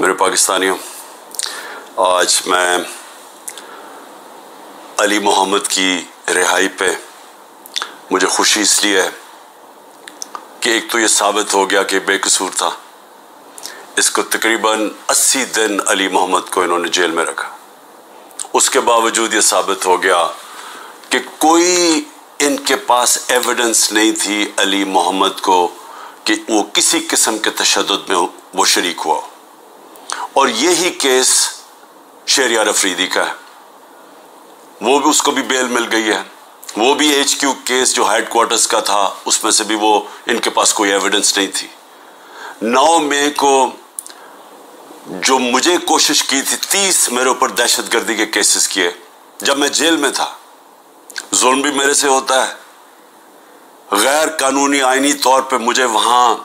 मेरे पाकिस्तानियों, आज मैं अली मोहम्मद की रिहाई पे मुझे खुशी इसलिए है कि एक तो ये साबित हो गया कि बेकसूर था। इसको तकरीबन 80 दिन अली मोहम्मद को इन्होंने जेल में रखा। उसके बावजूद ये साबित हो गया कि कोई इनके पास एविडेंस नहीं थी अली मोहम्मद को कि वो किसी किस्म के तशद्दुद में वो शरीक हुआ। और यही केस शहरियार अफरीदी का है, वो भी उसको भी बेल मिल गई है। वो भी HQ केस जो हेडक्वार्टर्स का था उसमें से भी वो इनके पास कोई एविडेंस नहीं थी। 9 मई को जो मुझे कोशिश की थी 30 मेरे ऊपर दहशतगर्दी के केसेस किए जब मैं जेल में था। जुल्म भी मेरे से होता है, गैर कानूनी आईनी तौर पे मुझे वहां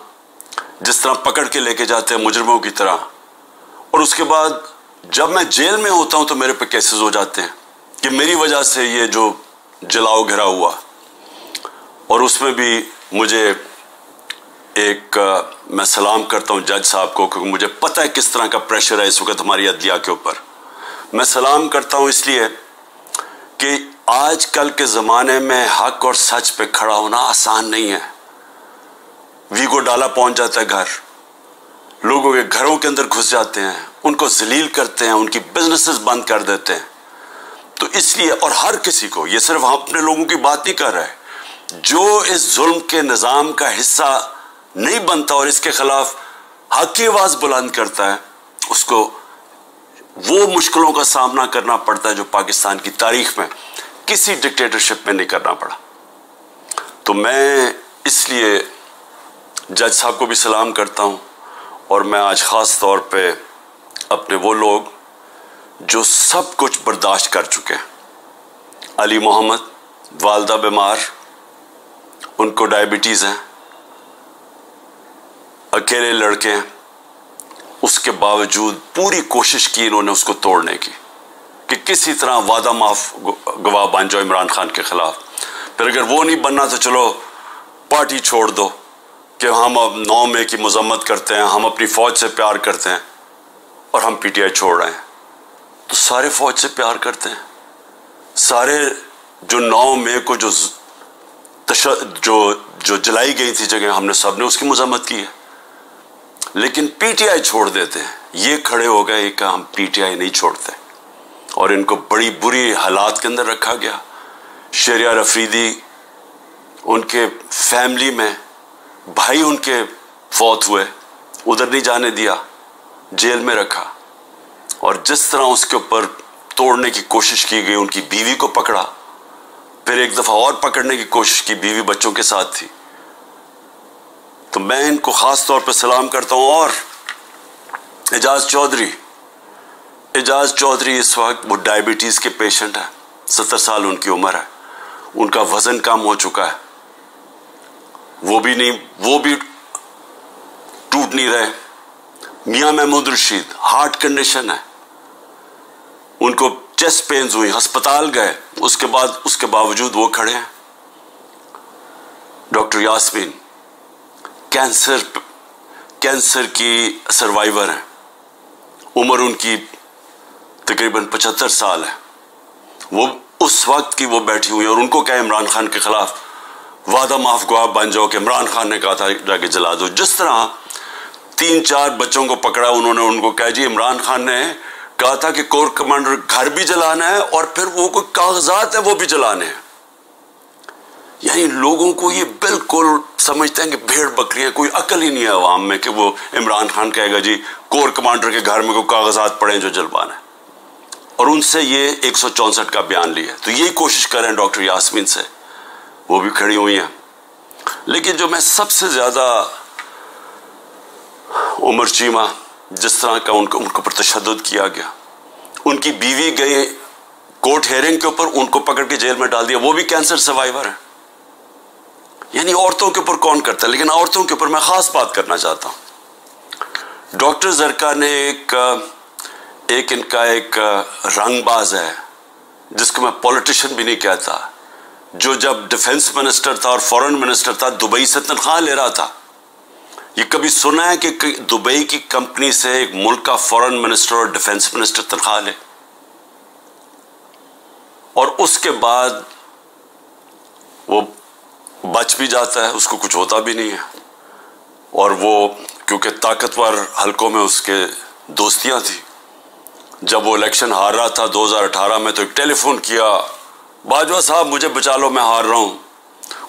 जिस तरह पकड़ के लेके जाते हैं मुजरिमों की तरह, और उसके बाद जब मैं जेल में होता हूं तो मेरे पे केसेस हो जाते हैं कि मेरी वजह से ये जो जलाओ घिरा हुआ। और उसमें भी मुझे मैं सलाम करता हूं जज साहब को, क्योंकि मुझे पता है किस तरह का प्रेशर है इस वक्त हमारी अदलिया के ऊपर। मैं सलाम करता हूं इसलिए कि आजकल के ज़माने में हक और सच पे खड़ा होना आसान नहीं है। वीगो डाला पहुंच जाता है घर, लोगों के घरों के अंदर घुस जाते हैं, उनको जलील करते हैं, उनकी बिजनेसेस बंद कर देते हैं। तो इसलिए, और हर किसी को, ये सिर्फ हम अपने लोगों की बात नहीं कर रहे, जो इस जुल्म के निज़ाम का हिस्सा नहीं बनता और इसके खिलाफ हक की आवाज़ बुलंद करता है, उसको वो मुश्किलों का सामना करना पड़ता है जो पाकिस्तान की तारीख में किसी डिक्टेटरशिप में नहीं करना पड़ा। तो मैं इसलिए जज साहब को भी सलाम करता हूं, और मैं आज ख़ास तौर पे अपने वो लोग जो सब कुछ बर्दाश्त कर चुके हैं, अली मोहम्मद, वालदा बीमार, उनको डायबिटीज़ है, अकेले लड़के हैं, उसके बावजूद पूरी कोशिश की इन्होंने उसको तोड़ने की कि किसी तरह वादा माफ गवाह बन जाओ इमरान खान के खिलाफ। फिर अगर वो नहीं बनना तो चलो पार्टी छोड़ दो कि हम अब 9 मई की मजम्मत करते हैं, हम अपनी फ़ौज से प्यार करते हैं और हम PTI छोड़ रहे हैं। तो सारे फ़ौज से प्यार करते हैं, सारे जो 9 मई को जो जलाई गई थी जगह, हमने सब ने उसकी मजम्मत की है, लेकिन PTI छोड़ देते हैं। ये खड़े हो गए कि हम PTI नहीं छोड़ते, और इनको बड़ी बुरी हालात के अंदर रखा गया। शहरियार अफरीदी, उनके फैमिली में भाई उनके फौत हुए, उधर नहीं जाने दिया, जेल में रखा। और जिस तरह उसके ऊपर तोड़ने की कोशिश की गई, उनकी बीवी को पकड़ा, फिर एक दफ़ा और पकड़ने की कोशिश की, बीवी बच्चों के साथ थी। तो मैं इनको ख़ास तौर पर सलाम करता हूँ। और एजाज चौधरी इस वक्त वो डायबिटीज़ के पेशेंट है, 70 साल उनकी उम्र है, उनका वज़न कम हो चुका है, वो भी टूट नहीं रहे। मियां महमूद रशीद, हार्ट कंडीशन है, उनको चेस्ट पेन्स हुई, अस्पताल गए, उसके बावजूद वो खड़े हैं। डॉक्टर यास्मीन कैंसर की सर्वाइवर हैं, उम्र उनकी तकरीबन 75 साल है। वो उस वक्त की वो बैठी हुई है, और उनको क्या इमरान खान के खिलाफ वादा माफ गवाह बन जाओ कि इमरान खान ने कहा था जाके जला दो। जिस तरह 3-4 बच्चों को पकड़ा, उन्होंने उनको कहा जी इमरान खान ने कहा था कि कोर कमांडर घर भी जलाना है और फिर वो कोई कागजात है वो भी जलाने हैं। यानी लोगों को ये बिल्कुल समझते हैं कि भेड़ बकरियां, कोई अकल ही नहीं है अवाम में कि वो इमरान खान कहेगा जी कोर कमांडर के घर में कोई कागजात पड़े जो जलवाना है, और उनसे ये 164 का बयान लिया। तो यही कोशिश कर रहे हैं डॉक्टर यास्मीन से, वो भी खड़ी हुई हैं। लेकिन जो मैं सबसे ज़्यादा उमर चीमा, जिस तरह का उनको पर तशद्दुद किया गया, उनकी बीवी गई कोर्ट हेयरिंग के ऊपर, उनको पकड़ के जेल में डाल दिया, वो भी कैंसर सर्वाइवर है। यानी औरतों के ऊपर कौन करता है, लेकिन औरतों के ऊपर मैं ख़ास बात करना चाहता हूँ। डॉक्टर जरका ने इनका एक रंगबाज है, जिसको मैं पॉलिटिशियन भी नहीं कहता, जो जब डिफेंस मिनिस्टर था और फॉरेन मिनिस्टर था दुबई से तनख्वाह ले रहा था ये कभी सुना है कि दुबई की कंपनी से एक मुल्क का फॉरेन मिनिस्टर और डिफेंस मिनिस्टर तनख्वाह ले और उसके बाद वो बच भी जाता है, उसको कुछ होता भी नहीं है? और वो क्योंकि ताकतवर हलकों में उसके दोस्तियां थी, जब वो इलेक्शन हार रहा था 2018 में तो एक टेलीफोन किया, बाजवा साहब मुझे बचा लो, मैं हार रहा हूं।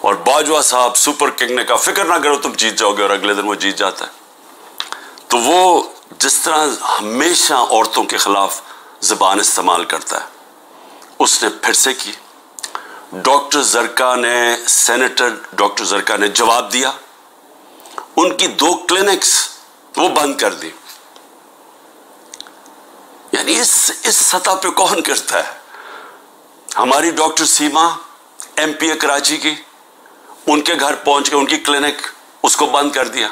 और बाजवा साहब सुपर किंग ने कहा फिक्र ना करो तुम जीत जाओगे, और अगले दिन वो जीत जाता है। तो वो जिस तरह हमेशा औरतों के खिलाफ जुबान इस्तेमाल करता है, उसने फिर से की। डॉक्टर जरका ने, सेनेटर डॉक्टर जरका ने जवाब दिया, उनकी 2 क्लिनिक्स वो बंद कर दी। यानी इस सतह पे कौन करता है? हमारी डॉक्टर सीमा एमपी कराची की, उनके घर पहुंच के उनकी क्लिनिक उसको बंद कर दिया।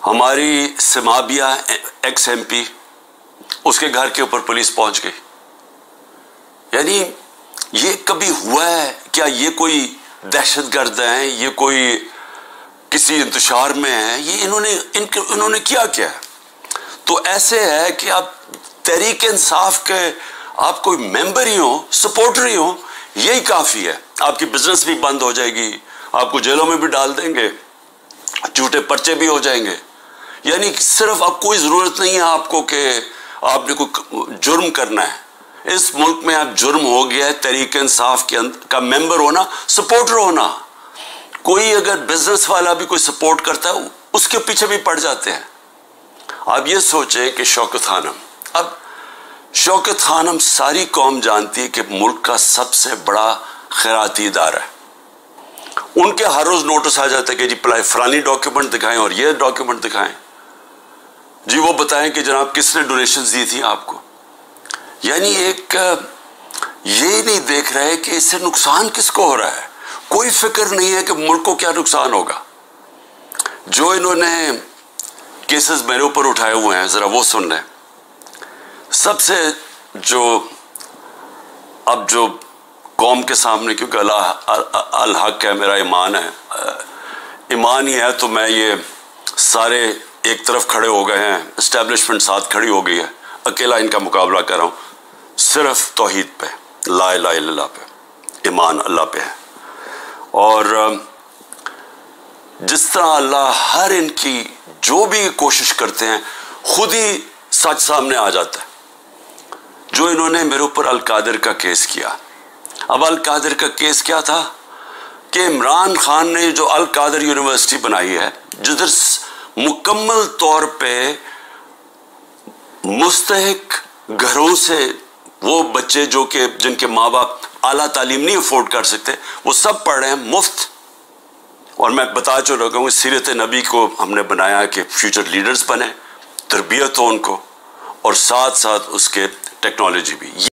हमारी सिमाबिया एक्स एमपी, उसके घर के ऊपर पुलिस पहुंच गई। यानी ये कभी हुआ है क्या? ये कोई दहशतगर्द हैं, ये कोई किसी इंतशार में है, ये इन्होंने किया क्या? तो ऐसे है कि आप तहरीक इंसाफ के आप कोई मेंबर ही हो, सपोर्टर ही हो, यही काफी है। आपकी बिजनेस भी बंद हो जाएगी, आपको जेलों में भी डाल देंगे, झूठे पर्चे भी हो जाएंगे। यानी सिर्फ अब कोई जरूरत नहीं है आपको कि आपने कोई जुर्म करना है। इस मुल्क में अब जुर्म हो गया है तहरीक इंसाफ का मेंबर होना, सपोर्टर होना। कोई अगर बिजनेस वाला भी कोई सपोर्ट करता है, उसके पीछे भी पड़ जाते हैं। आप ये सोचें कि शौकत खानम, अब शौकत खानम सारी कौम जानती है कि मुल्क का सबसे बड़ा खैराती इदारा है। उनके हर रोज नोटिस आ जाता है कि जी फलानी डॉक्यूमेंट दिखाएं और ये डॉक्यूमेंट दिखाएं, जी वो बताएं कि जनाब किसने डोनेशंस दी थी आपको। यानी एक ये नहीं देख रहे कि इससे नुकसान किसको हो रहा है। कोई फिक्र नहीं है कि मुल्क को क्या नुकसान होगा। जो इन्होंने केसेस मेरे ऊपर उठाए हुए हैं, जरा वो सुन रहे हैं। सबसे जो अब जो कौम के सामने, क्योंकि अल हक है, मेरा ईमान है, ईमान ही है, तो मैं ये सारे एक तरफ खड़े हो गए हैं, एस्टेब्लिशमेंट साथ खड़ी हो गई है, अकेला इनका मुकाबला कर रहा हूँ। सिर्फ तौहीद पे, ला इलाहा इल्लल्लाह पे, ईमान अल्लाह पे है। और जिस तरह अल्लाह हर इनकी जो भी कोशिश करते हैं, खुद ही सच सामने आ जाता है। जो इन्होंने मेरे ऊपर अल कादिर का केस किया, अब अल कादिर का केस क्या था कि इमरान खान ने जो अल कादिर यूनिवर्सिटी बनाई है, जिधर मुकम्मल तौर पे मुस्तहिक घरों से वो बच्चे जो कि जिनके माँ बाप आला तालीम नहीं अफोर्ड कर सकते, वो सब पढ़ रहे हैं मुफ्त। और मैं बता चुका हूँ, सीरत नबी को हमने बनाया कि फ्यूचर लीडर्स बने, तरबियत हो उनको, और साथ साथ उसके टेक्नोलॉजी भी।